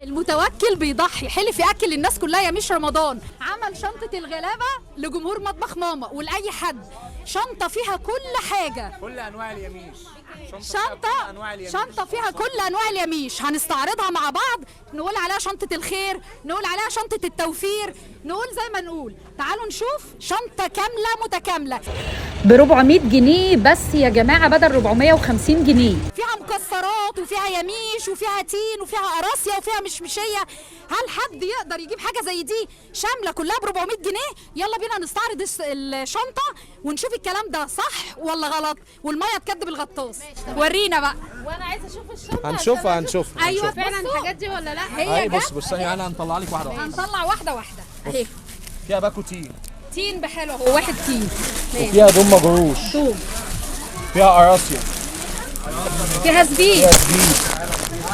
المتوكل بيضحي، حلف ياكل الناس كلها يا مش رمضان. عمل شنطه الغلابه لجمهور مطبخ ماما ولاي حد، شنطه فيها كل حاجه، كل انواع اليميش. شنطه فيها كل انواع اليميش. هنستعرضها مع بعض، نقول عليها شنطه الخير، نقول عليها شنطه التوفير، نقول زي ما نقول. تعالوا نشوف شنطه كامله متكامله ب 400 جنيه بس يا جماعه بدل 450 جنيه. فيها مكسرات وفيها يميش وفيها تين وفيها قراصيه وفيها مشمشيه. هل حد يقدر يجيب حاجه زي دي شامله كلها ب 400 جنيه؟ يلا بينا نستعرض الشنطه ونشوف الكلام ده صح ولا غلط، والميه تكدب الغطاس. ورينا بقى. وانا عايزه اشوف الشنطه. هنشوفها. ايوه فعلا الحاجات دي ولا لا؟ هي بص ثانيه، انا هنطلع لك واحده واحده. هنطلع واحده واحده اهي. فيها باكو تين بحلو اهو، واحد تين. وفيها ضم جروش، توم، فيها قراصيه، فيها زبيب،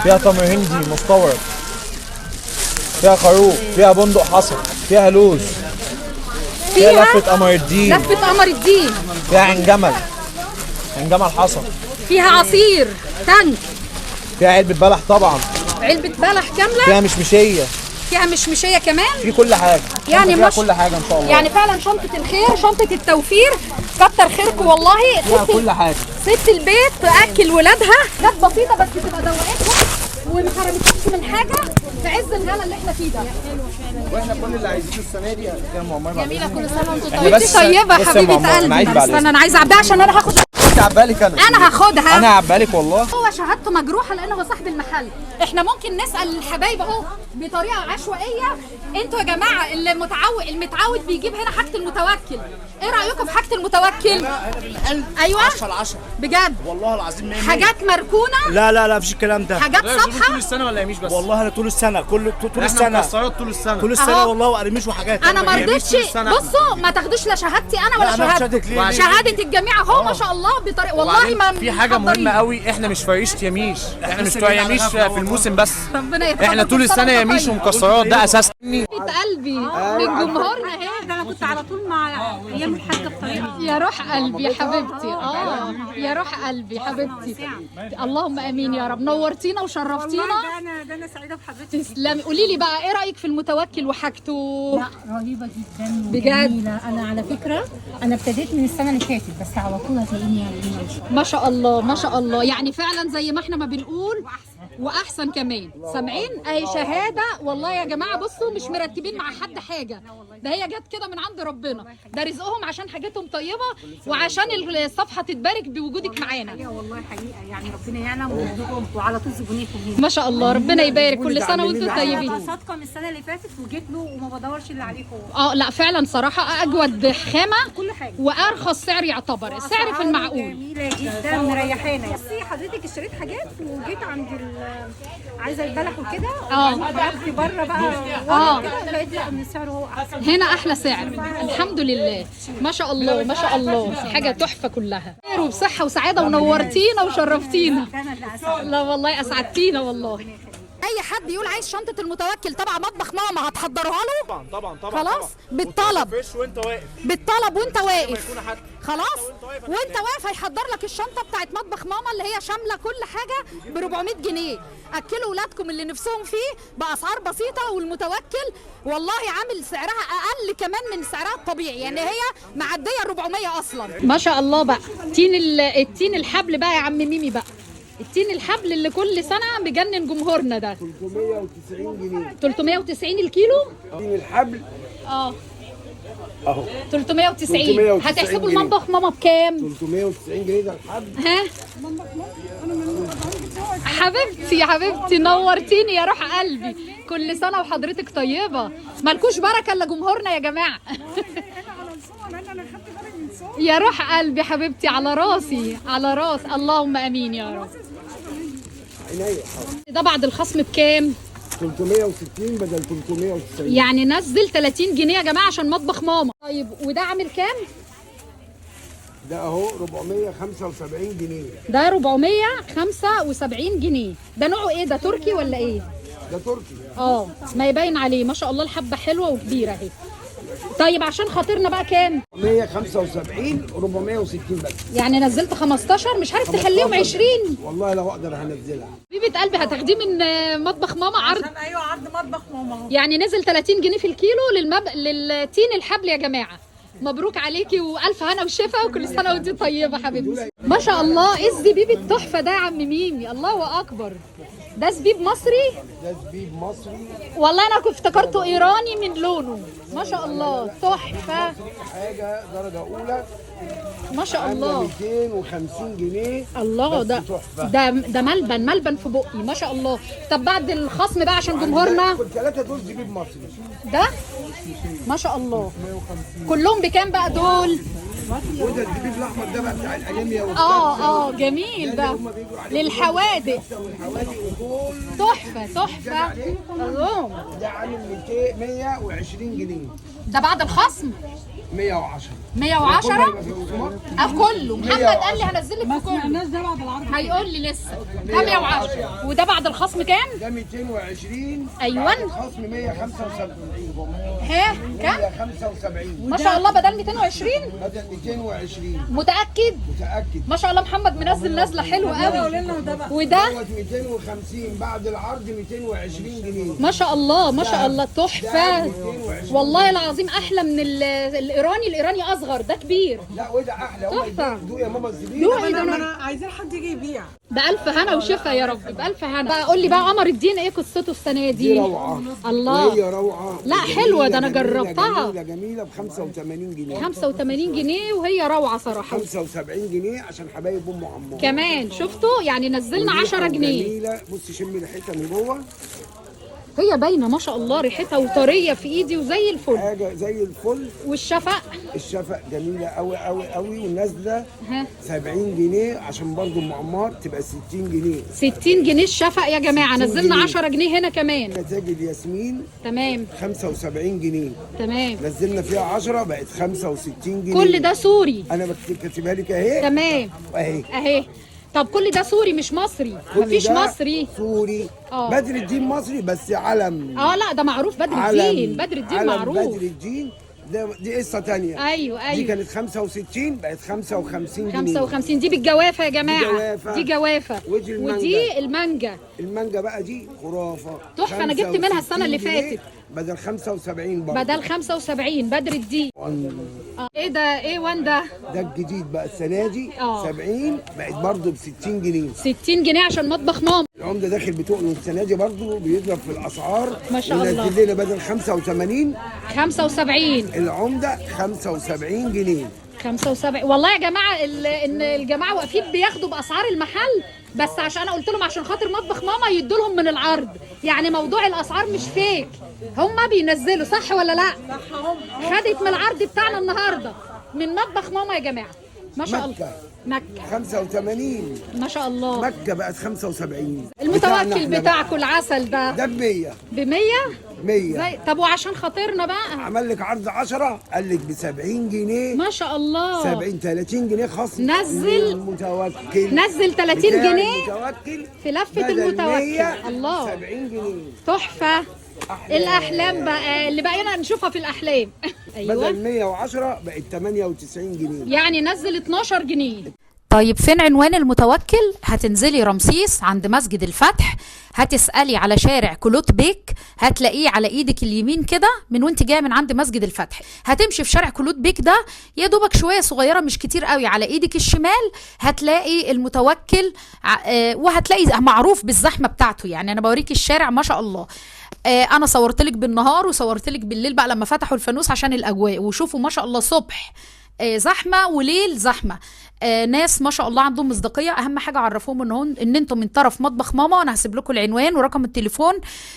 فيها تمر هندي مستورد، فيها خروف، فيها بندق حصى، فيها لوز، فيها لفه قمر الدين، فيها عين جمل حصى، فيها عصير تانك، فيها علبه بلح طبعا، علبه بلح كامله، فيها مشمشيه، فيها مشمشيه كمان، في كل حاجه يعني فيها مش كل حاجه ان شاء الله. يعني فعلا شنطه الخير، شنطه التوفير. كتر خيركم والله. فيها كل حاجه. ست البيت تاكل ولادها حاجات بسيطه بس تبقى دوقتها وما حرمتكش من حاجه في عز الغلا اللي احنا فيه ده. واحنا كل اللي عايزينه السنه دي كام عمر جميله، كل سنه وانتم طيبين. وانت طيبه يا حبيبه قلبي. استنى انا عايزه اعبيها عشان انا هاخد. عبالك انا هاخدها. انا هعبالك والله. هو شهادته مجروحه لانه هو صاحب المحل. احنا ممكن نسال الحبايب اهو بطريقه عشوائيه. انتوا يا جماعه المتعود بيجيب هنا حاجه المتوكل. ايه رايكم في حاجه المتوكل؟ ايوه 10/10 بجد والله العظيم. حاجات مركونه؟ لا مفيش الكلام ده. حاجات صبحه طول السنه ولا يميش بس؟ والله انا طول السنه طول السنه مكسرات طول السنه والله وقرميش وحاجات. انا ما رضيتش. بصوا ما تاخدوش لا شهادتي انا ولا شهادتك، شهاده الجميع اهو ما شاء الله بطريقه والله ما في حاجه مهمه قوي. احنا مش فريشه يميش، احنا مش بتوع يميش في الموسم بس. ربنا يحفظك. احنا طول السنه يميش ومكسرات، ده اساس قلبي من جمهورنا اهي. ده انا كنت على طول مع ايام الحاجه بطريقه. يا روح قلبي يا حبيبتي. يا روح قلبي حبيبتي. اللهم امين يا رب. نورتينا وشرفتينا. ده انا سعيده بحضرتك. تسلمي. قولي لي بقى ايه رايك في المتوكل وحاجته؟ لا رهيبه جدا بجد. جميلة. انا على فكره انا ابتديت من السنه اللي فاتت بس على طول هتلاقيني ما شاء الله ما شاء الله. يعني فعلا زي ما احنا ما بنقول واحسن كمان. سامعين؟ اي شهاده والله يا جماعه. بصوا مش مرتبين مع حد حاجه، ده هي جت كده من عند ربنا. ده رزقهم عشان حاجتهم طيبه وعشان الصفحه تتبارك بوجودك معانا. ايوه والله حقيقه يعني ربنا يعلم وعلى طول زبونيكم هنا. ما شاء الله ربنا يبارك. كل سنه وانتم طيبين. انا صادقه من السنه اللي فاتت وجيت له وما بدورش اللي عليكم. لا فعلا صراحه اجود خامه كل حاجه وارخص سعر يعتبر. السعر في المعقول. جميله جدا مريحانا. بصي حضرتك اشتريت حاجات وجيت عند عايزه البلح وكده. خرجت بره بقى. لقيت ان سعره هو احسن. هنا احلى سعر الحمد لله. ما شاء الله ما شاء الله. حاجه تحفه كلها. خير وبصحه وسعاده ونورتينا وشرفتينا. لا والله اسعدتينا والله. اي حد يقول عايز شنطه المتوكل تبع مطبخ ماما هتحضروها له؟ طبعا خلاص بالطلب. وانت واقف بالطلب وانت واقف. خلاص وانت واقف هيحضر لك الشنطه بتاعت مطبخ ماما اللي هي شامله كل حاجه ب 400 جنيه. اكلوا ولادكم اللي نفسهم فيه باسعار بسيطه. والمتوكل والله عامل سعرها اقل كمان من سعرها الطبيعي، يعني هي معديه 400 اصلا. ما شاء الله بقى. التين الحبل بقى يا عم ميمي بقى. التين الحبل اللي كل سنه بيجنن جمهورنا ده 390 جنيه. 390 الكيلو. تين الحبل اهو 390 390. هتحسبوا المطبخ ماما بكام؟ 390 جنيه ده الحبل. ها حبيبتي يا حبيبتي نورتيني يا روح قلبي. كل سنه وحضرتك طيبه. مالكوش بركه الا جمهورنا يا جماعه. يا روح قلبي حبيبتي. على راسي على راس. اللهم امين يا رب. ده بعد الخصم بكام؟ 360 بدل 390. يعني نزل 30 جنيه يا جماعه عشان مطبخ ماما. طيب وده عامل كام؟ ده اهو 475 جنيه. ده 475 جنيه. ده نوعه ايه؟ ده تركي ولا ايه؟ ده تركي. ما يبين عليه ما شاء الله. الحبه حلوه وكبيره اهي. طيب عشان خاطرنا بقى كام؟ 175 460 بس. يعني نزلت 15. مش عارف تخليهم 20؟ والله لو اقدر هنزلها. حبيبه قلبي هتاخديه من مطبخ ماما عرض. ايوه مطبخ ماما اهو. يعني نزل 30 جنيه في الكيلو للتين الحبل يا جماعه. مبروك عليكي والف هنا وشفا وكل سنه وانت طيبه حبيبتي. ما شاء الله، ايه الزبيب التحفه ده يا عم ميمي؟ الله اكبر. ده زبيب مصري؟ ده زبيب مصري. والله انا كنت افتكرته ايراني من لونه. ما شاء الله تحفه. حاجه درجه اولى. ما شاء الله. 250 جنيه. الله، بس ده تحفة. ده ملبن في بقي. ما شاء الله. طب بعد الخصم بقى عشان جمهورنا، الثلاثه دول زبيب مصري. ده ما شاء الله كلهم بكام بقى دول؟ وده الزبيب الاحمر ده بقى بتاع الانيميا جميل ده للحوادق. والحوادق وكل تحفه. الله، ده عامل 120 جنيه. ده بعد الخصم 110. 110. كله محمد 110. قال لي هنزل لك في كله. الناس ده بعد العرض هيقول لي لسه. ده 110. وده بعد الخصم كام؟ ده 220. أيوة. بعد الخصم 175. ها كام؟ 175 ما شاء الله، بدل 220 بدل 220. متاكد؟ متاكد. ما شاء الله محمد منزل نزله حلوه قوي. وده دوت 250 بعد العرض 220 جنيه. ما شاء الله ما شاء الله تحفه. 220. والله العظيم احلى من الايراني اصغر، ده كبير. لا وده احلى. تحفة. دوق يا ماما الزبيب. دوقي ده. انا عايزين حد يجي يبيع. بألف هنا وشفا يا رب، بألف هنا. بقى قول لي بقى قمر الدين ايه قصته السنه دي دي؟ روعه. الله. وهي روعه. لا حلوه، ده انا جربتها. جميله ب 85 جنيه. 85 جنيه وهي روعه صراحه. 75 جنيه عشان حبايب ام عمار. كمان شفتوا يعني نزلنا 10 جنيه. جميله. بصي شمي ريحتها من جوه. هي باينه ما شاء الله، ريحتها وطريه في ايدي وزي الفل. حاجه زي الفل. والشفق الشفق جميله قوي قوي قوي ونازله ها 70 جنيه عشان برضو ام عمار تبقى 60 جنيه. 60 جنيه الشفق يا جماعه. 60 نزلنا جنيه. 10 جنيه هنا كمان. نتاج الياسمين تمام 75 جنيه. تمام. نزلنا فيها 10 بقت 65 جنيه. كل ده سوري. انا كاتبها لك اهي. تمام اهي. اهي. طب كل ده سوري مش مصري؟ كل مفيش ده مصري. سوري. بدر الدين مصري بس علم. لا ده معروف بدر الدين. بدر الدين علم معروف. بدر الدين دي قصه ثانيه. ايوه دي كانت 65 بقت 55 جنيه. 55 دي بالجوافه يا جماعه. جوافة. دي جوافه. ودي المانجا. ودي المانجا. المانجا بقى دي خرافه. تحفه. انا جبت منها السنه اللي 65 جنيه فاتت بدل 75 برضه. بدل 75. بدر الدين. ايه ده؟ ايه وان ده؟ ده الجديد بقى السنه دي. 70 70 بقت برضه ب 60 جنيه. 60 جنيه عشان مطبخ ماما. العمده داخل بتقله السنه دي برضه بيضرب في الاسعار. ما شاء الله. ونزل لنا بدل 85 75. العمده 75 جنيه. 75. والله يا جماعه ان الجماعه واقفين بياخدوا باسعار المحل، بس عشان انا قلت لهم عشان خاطر مطبخ ماما يدوا لهم من العرض. يعني موضوع الاسعار مش فيك، هم بينزلوا صح ولا لا؟ خدت من العرض بتاعنا النهارده من مطبخ ماما يا جماعه. ما شاء الله. مكه 85 ما شاء الله. مكه بقت 75. المتوكل بتاعكم العسل ده ده ب 100. ب 100. 100. طب وعشان خاطرنا بقى عمل لك عرض 10 قال لك ب 70 جنيه. ما شاء الله. 70 30 جنيه خصم. نزل. المتوكل نزل 30 بتاع جنيه المتوكل في لفه بدل المتوكل. 100 الله 70 جنيه. تحفه. الاحلام بقى اللي بقينا نشوفها في الاحلام. بدل 110 بقت 98 جنيه. يعني نزل 12 جنيه. طيب فين عنوان المتوكل؟ هتنزلي رمسيس عند مسجد الفتح، هتسألي على شارع كلوت بيك، هتلاقيه على ايدك اليمين كده من وانت جايه من عند مسجد الفتح. هتمشي في شارع كلوت بيك ده يا دوبك شويه صغيره مش كتير قوي، على ايدك الشمال هتلاقي المتوكل وهتلاقي معروف بالزحمه بتاعته. يعني انا بوريك الشارع ما شاء الله. انا صورت لك بالنهار وصورت لك بالليل بقى لما فتحوا الفانوس عشان الاجواء، وشوفوا ما شاء الله صبح زحمه وليل زحمه. ناس ما شاء الله عندهم مصداقيه. اهم حاجه عرفوهم ان انتم من طرف مطبخ ماما. انا هسيب لكم العنوان ورقم التليفون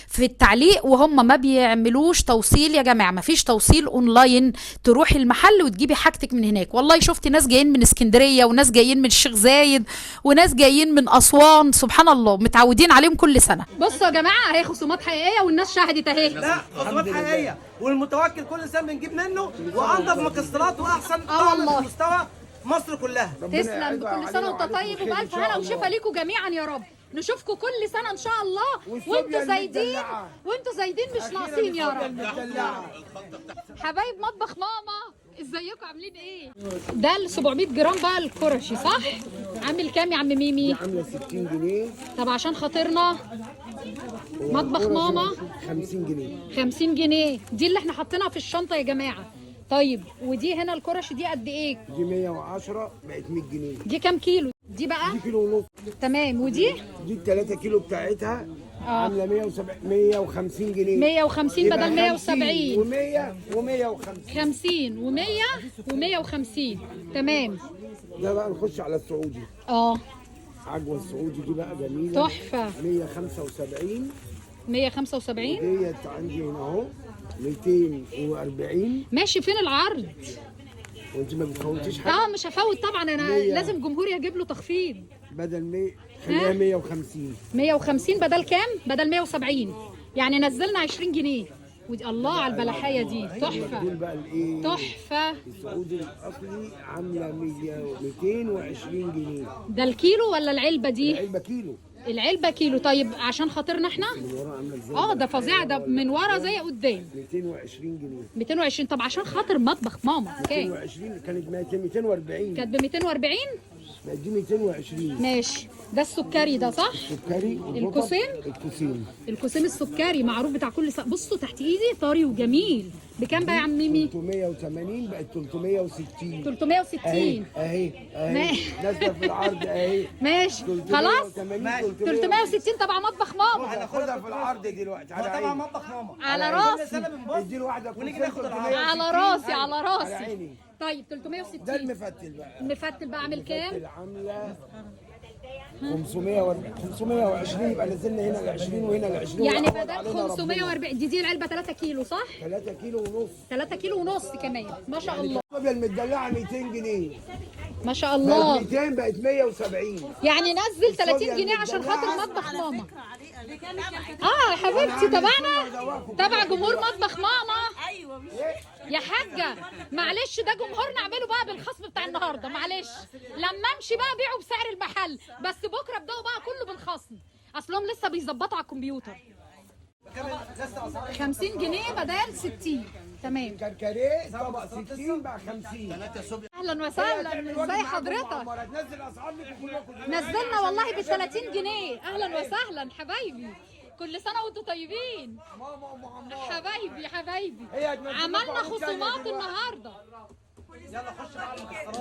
في التعليق. وهم ما بيعملوش توصيل يا جماعه، ما فيش توصيل اونلاين تروحي المحل وتجيبي حاجتك من هناك. والله شفت ناس جايين من اسكندريه وناس جايين من الشيخ زايد وناس جايين من اسوان، سبحان الله متعودين عليهم كل سنه. بصوا يا جماعه اهي خصومات حقيقيه والناس شهدت اهي. لا خصومات حقيقيه، والمتوكل كل سنه بنجيب منه وانضف مكسرات واحسن والله. على مستوى مصر كلها. تسلم. كل سنه وانت طيب وبالف هنا وشفا ليكم جميعا يا رب. نشوفكم كل سنه ان شاء الله وانتوا زايدين. وانتوا زايدين مش ناقصين يا رب. حبايب مطبخ ماما ازيكم عاملين ايه؟ ده ال 700 جرام بقى الكرشي صح؟ عامل كام يا عم ميمي؟ عامله 60 جنيه. طب عشان خاطرنا مطبخ ماما 50 جنيه. 50 جنيه دي اللي احنا حاطينها في الشنطه يا جماعه. طيب ودي هنا الكرش دي قد ايه؟ دي 110 بقت 100 جنيه. دي كام كيلو؟ دي بقى دي كيلو ونص. تمام. ودي دي ال 3 كيلو بتاعتها عامله 150 جنيه. 150 بدل 170 و100 و150. 50 و100 و150 تمام. ده بقى نخش على السعودي. عجوه السعودي دي بقى جميله تحفه. 175. 175 ديت عندي هنا اهو 240. ماشي. فين العرض؟ وانت ما بتفوتيش حاجه. مش هفوت طبعا، انا 100. لازم جمهوري اجيب له تخفيض. بدل 100 خليها 150. 150 بدل كام؟ بدل 170 يعني نزلنا 20 جنيه. ودي الله على البلحايه دي دول تحفه بقى الايه؟ تحفه. السعودي الاصلي عامله 220 جنيه. ده الكيلو ولا العلبه دي؟ علبه كيلو. العلبه كيلو. طيب عشان خاطرنا احنا من ورا عامله ازاي؟ ده فظيع، ده من ورا زي قدام. 220 جنيه. 220. طب عشان خاطر مطبخ ماما كام؟ 220 كانت 240. كانت ب 240 بقت دي 220. ماشي. ده السكري ده صح؟ سكري. الكوسين؟ الكوسين. الكوسين السكري معروف بتاع كل بصوا تحت ايدي طري وجميل. بكام بقى يا عم ميمي؟ 380 بقت 360. 360 اهي ماشي. نازله في العرض اهي. ماشي خلاص. 360 تبع مطبخ ماما. هناخدها في العرض دلوقتي على طبعا عيني. مطبخ ماما. على راسي. اديله واحده ونيجي ناخد العرض. على راسي على على راسي. عيني. طيب ده 360. المفتل بقى. المفتل بقى عامل كام؟ عامله 520 يبقى نزلنا هنا ال 20 وهنا ال 20. يعني بدل 540 دي العلبه 3 كيلو صح؟ 3 كيلو ونص. 3 كيلو ونص كمان ما شاء الله. الطابيه المدلعه 200 جنيه. ما شاء بقت الله. 200 بقت 170. يعني نزل 30 جنيه عشان خاطر مطبخ ماما. يا حبيبتي تبعنا تبع جمهور مطبخ ماما. ايوه مش يا حاجه معلش ده جمهورنا اعمله بقى بالخصم بتاع النهارده معلش. لما امشي بقى بيعوا بسعر المحل بس بكره ابداوا بقى كله بالخصم اصلهم لسه بيظبطوا على الكمبيوتر. 50 جنيه بدل 60 تمام. كركريه طبق 60 بقى 50. اهلا وسهلا ازي حضرتك؟ هتنزل اسعار لكم كلكم. نزلنا والله ب 30 جنيه. اهلا وسهلا حبايبي كل سنه وانتم طيبين. ماما ام عمار. حبايبي حبايبي هي هتنزل لكم عملنا عروض تانية خصومات دلوقتي. النهارده.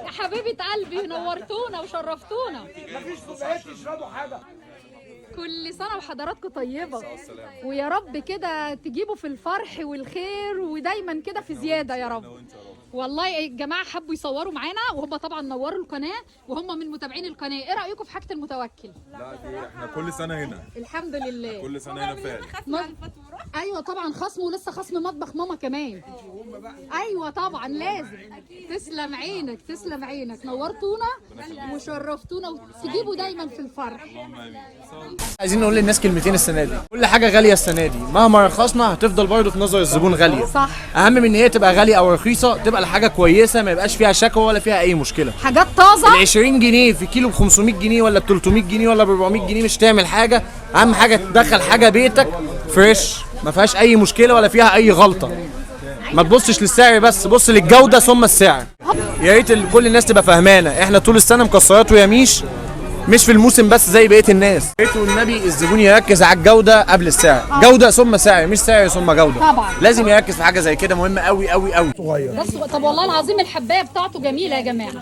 يا حبيبه قلبي نورتونا وشرفتونا. مفيش كوبايات تشربوا حاجه. كل سنه وحضراتكم طيبه ويا رب كده تجيبوا في الفرح والخير ودايما كده في زياده يا رب. والله يا جماعه حبوا يصوروا معانا وهم طبعا نوروا القناه وهم من متابعين القناه. ايه رايكم في حاجه المتوكل؟ لا دي احنا كل سنه هنا. الحمد لله كل سنه هنا فعلا. ايوه طبعا خصم ولسه خصم مطبخ ماما كمان. ايوه طبعا لازم. تسلم عينك تسلم عينك نورتونا وشرفتونا وتجيبوا دايما في الفرح. عايزين نقول للناس كلمتين السنه دي. كل حاجه غاليه السنه دي مهما رخصنا هتفضل برضه في نظر الزبون غاليه. صح. اهم من ان هي تبقى غاليه او رخيصه تبقى الحاجه كويسه ما يبقاش فيها شكوى ولا فيها اي مشكله. حاجات طازه. ال 20 جنيه في كيلو ب 500 جنيه ولا ب 300 جنيه ولا ب 400 جنيه مش تعمل حاجه. اهم حاجه تدخل حاجه بيتك فريش ما فيهاش اي مشكله ولا فيها اي غلطه. ما تبصش للسعر بس بص للجوده ثم السعر. يا ريت كل الناس تبقى فاهمانه احنا طول السنه مكسرات ويميش مش في الموسم بس زي بقيه الناس. يا ريت والنبي الزبون يركز على الجوده قبل السعر. جوده ثم سعر مش سعر ثم جوده. طبعا لازم يركز في حاجه زي كده مهمه قوي قوي قوي. بس طب والله العظيم الحبايه بتاعته جميله يا جماعه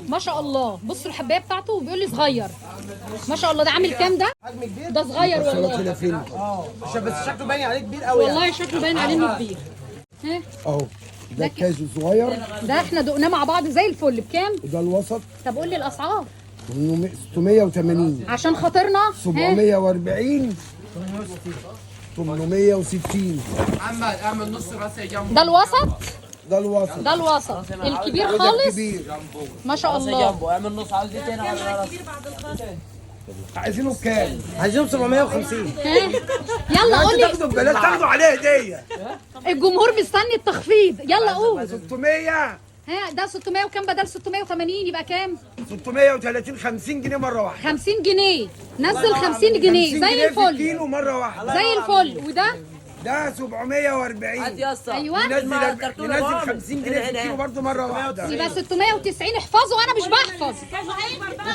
ما شاء الله. بصوا الحبايه بتاعته بيقول لي صغير ما شاء الله. ده عامل كام ده؟ ده صغير والله. بس شكله باين عليه كبير قوي. والله شكله باين عليه انه كبير. ها اهو ده الكاس الصغير. ده احنا دقناه مع بعض زي الفل. بكام؟ وده الوسط طب قول لي الاسعار 680 عشان خاطرنا. 740 860. محمد اعمل نص بس يا جنب. ده الوسط. ده الوسط. ده الوسط الكبير خالص ما شاء الله. اعمل نص عاوز ايه تاني على راسي. عايزينه بكام؟ عايزينهم 750. ها يلا قول لي تاخدوا ببلاش تاخدوا عليه هديه. الجمهور مستني التخفيض. يلا قول. 600 ده 600 وكام بدل 680 يبقى كام؟ 630 50 جنيه مره واحده. 50 جنيه نزل 50 جنيه زي الفل. كيلو مره واحده زي الفل. وده ده 740. هات يا اسطى. ايوه ينزل 50 جنيه في الكيلو برضه مره واحده. يبقى 690. احفظوا، انا مش بحفظ.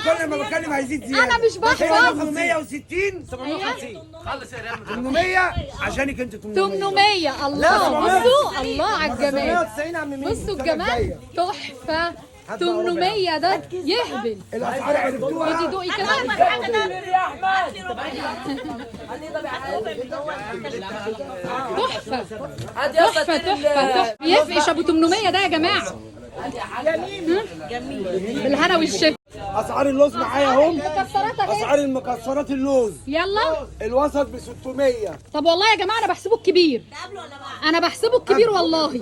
وكل ما بتكلم هيزيد زياده. انا مش بحفظ. 860 750. 800 عشانك انت 800. الله بصوا، الله على الجمال. 790 يا عم ميمي. بصوا الجمال تحفه. 800 ده يهبل. الاسعار عرفتوها. خدي دوقي كده. تحفه تحفه تحفه. يفقش ابو 800 ده يا جماعه. جميل بالهنا والشفا. اسعار اللوز معايا اهم. المكسرات اهي. اسعار المكسرات اللوز يلا. الوسط ب 600. طب والله يا جماعه انا بحسبه الكبير. انا بحسبه الكبير والله.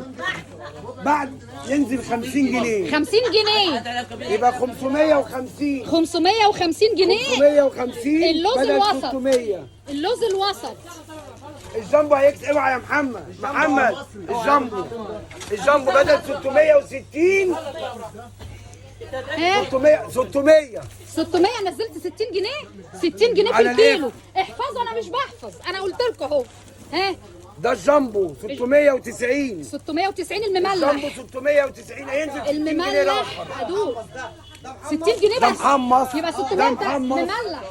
بعد ينزل 50 جنيه 50 جنيه يبقى 550. 550 جنيه. 550 اللوز بدل الوسط. 600. اللوز الوسط. الجامبو هيكتب اوعى يا محمد الجامبو بدل 660 ايه 600 600. نزلت 60 جنيه. 60 جنيه في على الكيلو. احفظوا، انا مش بحفظ، انا قلت لكم اهو. ها ده الجامبو 690. 690 الجامبو المملح. 690 هينزل 60 جنيه المملح ادوق 60 جنيه ده بس. محمص. يبقى ده 600 محمص. مملح.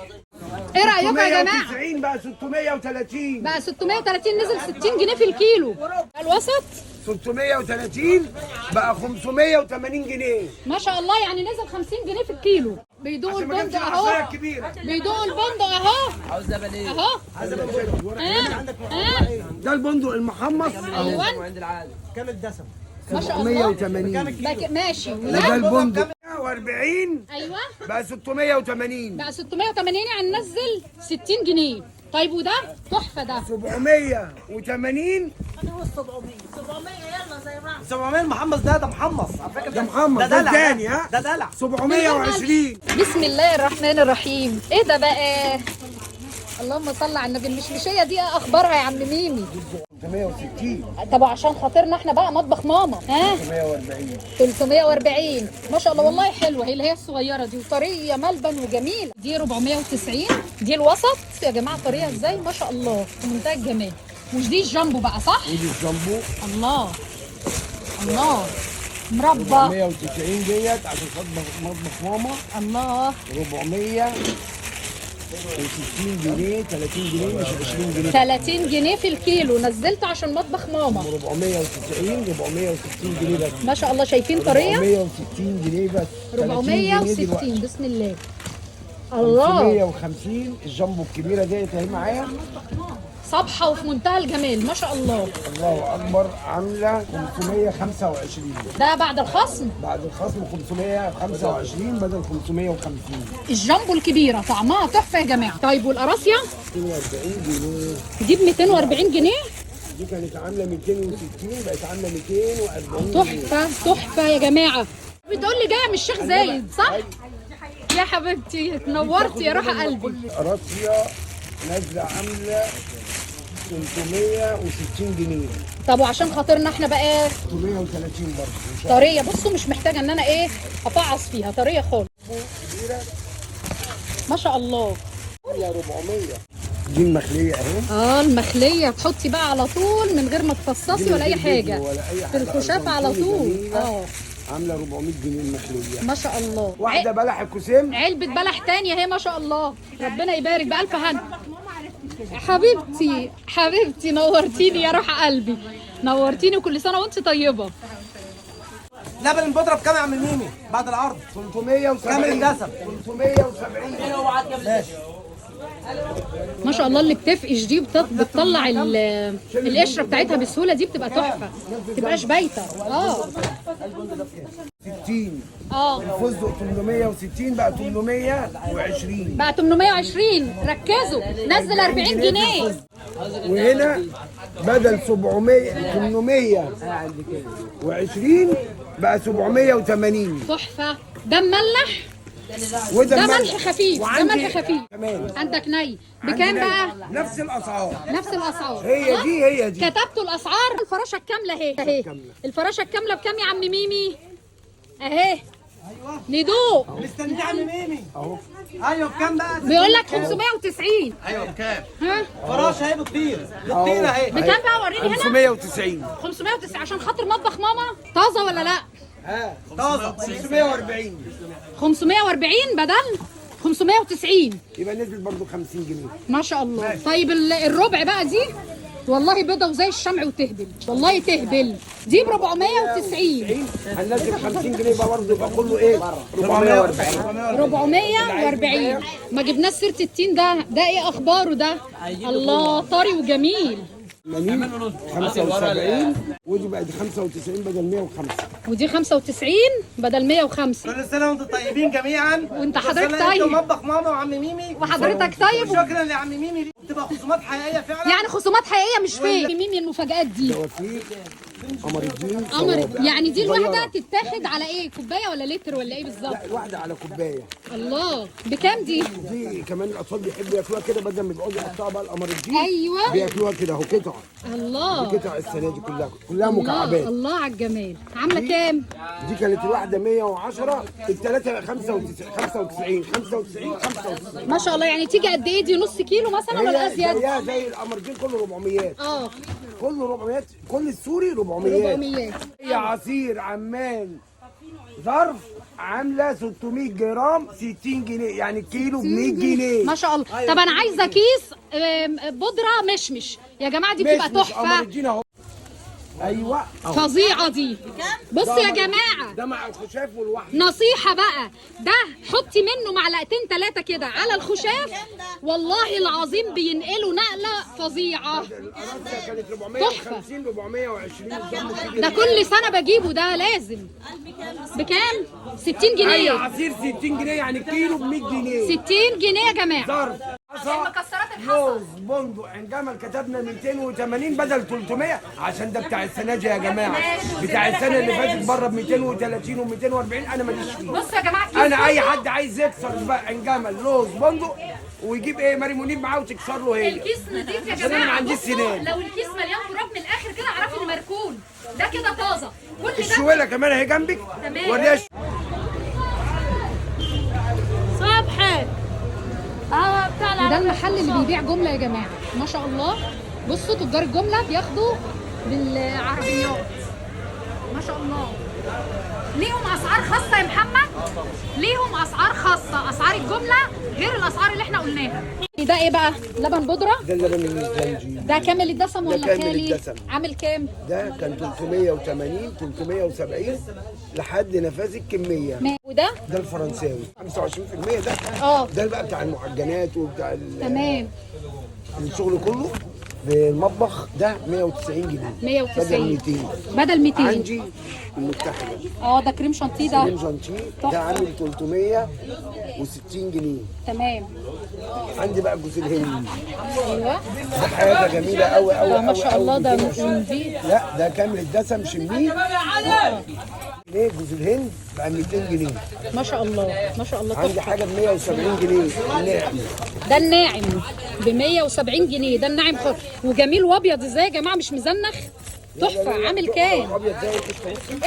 ايه رايكم يا جماعه؟ 690 بقى 630. بقى 630 نزل 60 جنيه في الكيلو. الوسط 630 بقى 580 جنيه. ما شاء الله، يعني نزل 50 جنيه في الكيلو. بيدوقوا عشان ما البندق جابش العصايه اهو. الكبيره. بيدوقوا البندق اهو. عاوز زبادي. اهو. ده البندق المحمص ايوه عند العالم. كام الدسم؟ ما شاء الله. 180. ماشي. ده البندق 40 ايوه بقى 680. بقى 680، يعني نزل 60 جنيه. طيب وده تحفه ده. 780 700 المحمص ده محمص على فكره. ده محمص. ده ده دلع. الثاني ها. ده دلع. 720. بسم الله الرحمن الرحيم. ايه ده بقى؟ اللهم صل على النبي. المشمشيه دي ايه اخبارها يا عم ميمي؟ 360. طب عشان خاطرنا احنا بقى مطبخ ماما. ها 340. 340. ما شاء الله والله حلوه. هي اللي هي الصغيره دي وطريه ملبن وجميله. دي 490. دي الوسط يا جماعه. طريه ازاي ما شاء الله، في منتهى الجمال. مش دي الجامبو بقى صح؟ ودي الجامبو الله الله. مربى 190 ديت عشان مطبخ ماما. الله. 460 جنيه 30 جنيه مش 20 جنيه. 30 جنيه في الكيلو نزلته عشان مطبخ ماما. 460 جنيه بس. ما شاء الله. شايفين طريه؟ 460 جنيه بس. 460. بسم الله. الله 550 الجامبو الكبيره ديت اهي معايا. صبحه وفي منتهى الجمال ما شاء الله. الله اكبر عامله 525. ده بعد الخصم. بعد الخصم 525 بدل 550. الجامبو الكبيره طعمها تحفه يا جماعه. طيب والقراصيه 240 جنيه. دي ب 240 جنيه. دي كانت عامله 260 بقت عامله 240 تحفه تحفه يا جماعه. بتقول لي جايه من الشيخ زايد صح؟ يا حبيبتي نورتي يا روح قلبي. قراصيه نازله عامله 360 جنيه. طب وعشان خاطرنا احنا بقى 330 برضه. طريه. بصوا مش محتاجه ان انا ايه افعص فيها، طريه خالص ما شاء الله. يا 400. دي المخليه اهي. المخليه تحطي بقى على طول من غير ما تفصصي ولا اي حاجه. في الخشاف على طول. عامله 400 جنيه المخليه. ما شاء الله. واحده بلح الكسام. علبه بلح تانية اهي ما شاء الله. ربنا يبارك بألف هنا. حبيبتي حبيبتي نورتيني يا روح قلبي. نورتيني وكل سنه وانت طيبه. لبن البودره بكام يا عم ميمي بعد العرض؟ 370. كام الدسم؟ 370. ماشي. ما شاء الله. اللي بتفقش دي بتطلع القشره بتاعتها بسهوله. دي بتبقى تحفه، ما بتبقاش بايته. 60. الفستق 860 بقى 820. بقى 820. ركزوا نزل 40 جنيه. وهنا بدل 820 بقى 780. تحفه. ده مملح. وده ده ملح خفيف. ده وعندي ملح خفيف. كمان. عندك ني بكام عندي بقى؟ نفس الاسعار. نفس الاسعار. هي صح؟ دي هي دي. كتبتوا الاسعار. الفراشه الكامله اهي. اهي الفراشه الكامله بكام يا عم ميمي؟ اهي ندوق. مستني عم ميمي اهو. ايوه بكام بقى؟ بيقول لك 590. ايوه بكام؟ ها فراشه اهي بتطير اهي. بكام بقى وريني هنا؟ 590. 590 عشان خاطر مطبخ ماما طازه ولا لا؟ ها طازه 540. 540 بدل 590. يبقى نزل برضه 50 جنيه. ما شاء الله. طيب الربع بقى دي والله بيضه وزي الشمع وتهبل، والله تهبل. دي ب 490. هننزل 50 جنيه يبقى برضه يبقى كله ايه؟ 440. 440. ما جبناش سيره التين ده ايه اخباره ده؟ الله طري وجميل. 75 ودي بقت 95 بدل 105. ودي 95 بدل 105. كل سنه وانتم طيبين جميعا. وانت كل حضرتك سنة طيب. انتم مطبخ ماما وعم ميمي. وحضرتك طيب. شكرا لعم ميمي. بتبقى خصومات حقيقيه فعلا. يعني خصومات حقيقيه مش فيك. مين المفاجآت دي؟ توفيق قمر الدين. قمر. يعني دي الواحده تتاخد على ايه؟ كوبايه ولا لتر ولا ايه بالظبط؟ لا الواحده على كوبايه. الله بكام دي؟ دي كمان الاطفال بيحبوا ياكلوها كده بدل ما يقعدوا يقطعوا بقى القمر الدين. ايوه بياكلوها كده اهو قطع. الله. قطع السنه دي كلها مكعبات. الله على الجمال. عامله كام؟ دي كانت الواحده 110 الثلاثه 95 ما شاء الله. يعني تيجي قد ايه دي؟ نص كيلو مثلا ولا ازيد؟ زيها زي القمر الدين كله 400. كله 400. كل السوري 400. هي عصير عمان ظرف عامله 600 جرام 60 جنيه، يعني الكيلو ب 100 جنيه. ما شاء الله. طب انا عايزه كيس بودره مشمش يا جماعه، دي بتبقى تحفه. ايوه فظيعه دي. بصوا يا جماعه، ده مع الخشاف والوحش. نصيحه بقى، ده حطي منه معلقتين 3 كده على الخشاف، والله العظيم بينقلوا نقله فظيعه. القرصه كانت 450 420 ده كل سنه بجيبه ده لازم. بكام؟ 60 جنيه. اي عصير 60 جنيه، يعني الكيلو ب 100 جنيه. 60 جنيه يا جماعه. ظرف المكسرات لوز بندق عين جمل كتبنا 280 بدل 300 عشان ده بتاع السنه دي يا جماعه. بتاع السنه اللي فاتت بره ب 230 و240 انا ماليش فيه. بصوا يا جماعه، انا اي حد عايز يكسر بقى عين جمل لوز بندق ويجيب ايه ماري منيب معاه وتكسر له هي. الكيس نضيف يا عشان انا ما جماعه. عنديش بصوا، سنان. لو الكيس مليان تراب من الاخر كده اعرفي انه مركون. ده كده طازه. كل ده الشويله كمان اهي جنبك. تمام. وريها صبحي. وده المحل اللي بيبيع جمله يا جماعه، ما شاء الله. بصوا تجار الجمله بياخدوا بالعربيات، ما شاء الله. ليهم اسعار خاصه يا محمد، ليهم اسعار خاصه. اسعار الجمله غير الاسعار اللي احنا قلناها. ده ايه بقى؟ لبن بودره؟ ده اللبن الزنجي. ده كامل الدسم ولا كامل خالي؟ الدسم. عامل كام؟ ده كان 380 370 لحد نفاذ الكميه. وده؟ ده الفرنساوي 25% ده. ده بقى بتاع المعجنات وبتاع تمام. الشغل كله في المطبخ. ده 190 جنيه 190 بدل 200. بدل 200. عندي المتحده. ده كريم شانتيه. ده كريم شانتيه ده عامل 360 جنيه. تمام. عندي بقى جوز الهند. ايوه ده حاجه جميله قوي قوي قوي. ما شاء الله. ده نضيف. لا ده كامل الدسم شميه. ليه جوز الهند بقى 200 جنيه. ما شاء الله ما شاء الله. عندي حاجه ب 170 جنيه الناعم. ده الناعم ب 170 جنيه. ده الناعم خالص وجميل وابيض ازاي يا جماعه، مش مزنخ. تحفه. عامل كام؟ ابيض زي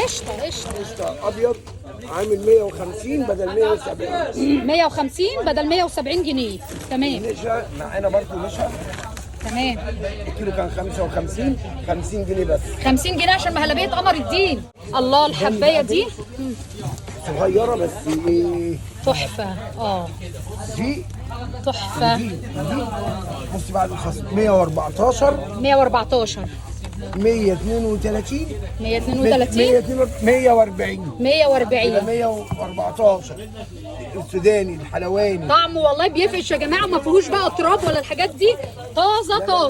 قشطه. قشطه ابيض عامل 150 بدل 170. 150 بدل 170 جنيه. تمام. نشا معانا برضه نشا. تمام. الكيلو كان 55 50 جنيه بس. 50 جنيه عشان مهلبيه قمر الدين. الله الحبايه دي صغيره بس ايه تحفه. دي تحفه. دي بصي بعد الخصم 114 114 132 132 140 140 114 السوداني الحلواني. طعمه والله بيفرش يا جماعه، ما فيهوش بقى تراب ولا الحاجات دي. طازه.